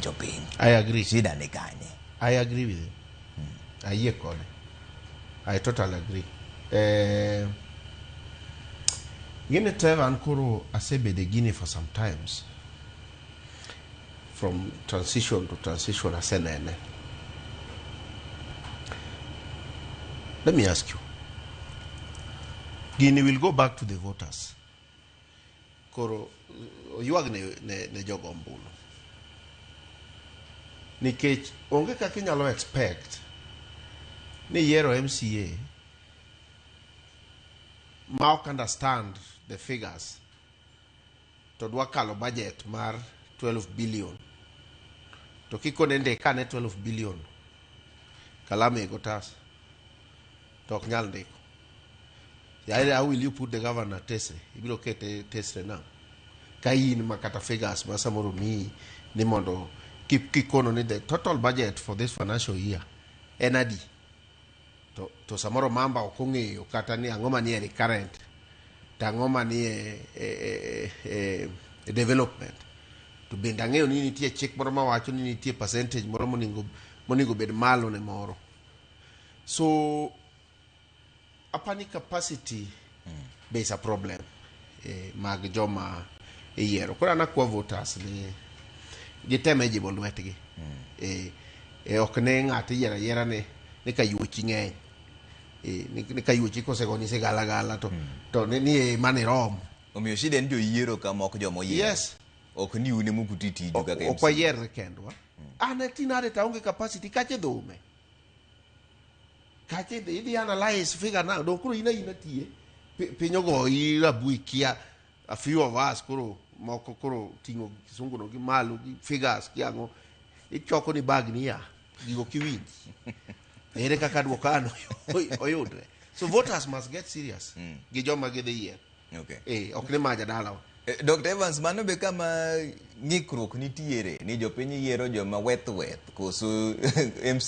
jopiny. I agree. Shida ni kanye. I agree with you. I totally agree. Gine teva ankuro asebede Guinea for some times. From transition to transition asenene. Let me ask you. Guinea will go back to the voters. Koro yuag ne jogo ombulu. Nikech onge kaka inyalo expect ni yiero MCA ma ok understand the figures to dwa kalo budget mar 12 billion to kikone ndika ne 12 billion kalame go tas to ok nyal ndiko. How will you put the governor tesre? Ibiro kete tesre now. Ka in makata figures ma samoro ni mondo kikono ni the total budget for this financial year enadi to samoro Omamba okong'eyo kata ni ang'oma ni recurrent to ang'oma ni development to bende ang'eyo ni nitie chik moro mawacho ni nitie percentage moro monego bed malo ne moro. So apani capacity be is a problem mag joma yiero. Koro anakwa voters ni giteme jibo lwetgi. Ok ne ng'at yiera ni ka yuochi ng'eny. Ni ka yuochi kosegoni sigala to ni mani rom. Omiyo shida en joyiero ka mok jomo yiero. Yes. Ok ni une mukuti tiju kaka MCA. Ok wayier kendwa. Tinade taonge capacity kache dhome. Kache idhi analyze figure now. Don kuro ina tie. Pinyo go rabui kia a few of us kuro moko kuro tingo kisungu no gi malo gi figures kiango ichoko ni bag ni ya gigo kiwinj. Ere kaka dwokano oyudre. So voters must get serious. Gi joma gidhi yier. Okay. Ok ne maja dalawa. Dr. Evans, mano be kama ng'ikruok nitiere ni jopiny yiero joma weth koso MC